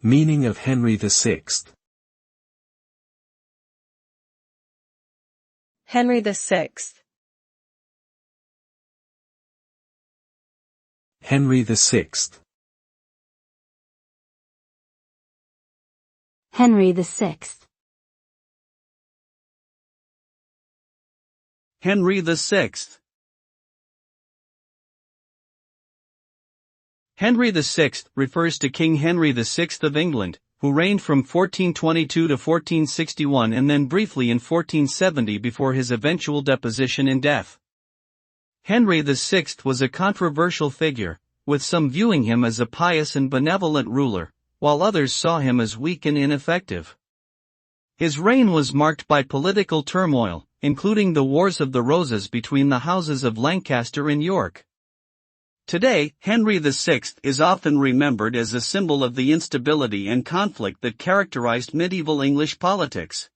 Meaning of Henry VI. Henry VI. Henry VI. Henry VI. Henry VI. Henry VI refers to King Henry VI of England, who reigned from 1422 to 1461 and then briefly in 1470 before his eventual deposition and death. Henry VI was a controversial figure, with some viewing him as a pious and benevolent ruler, while others saw him as weak and ineffective. His reign was marked by political turmoil, including the Wars of the Roses between the houses of Lancaster and York. Today, Henry VI is often remembered as a symbol of the instability and conflict that characterized medieval English politics.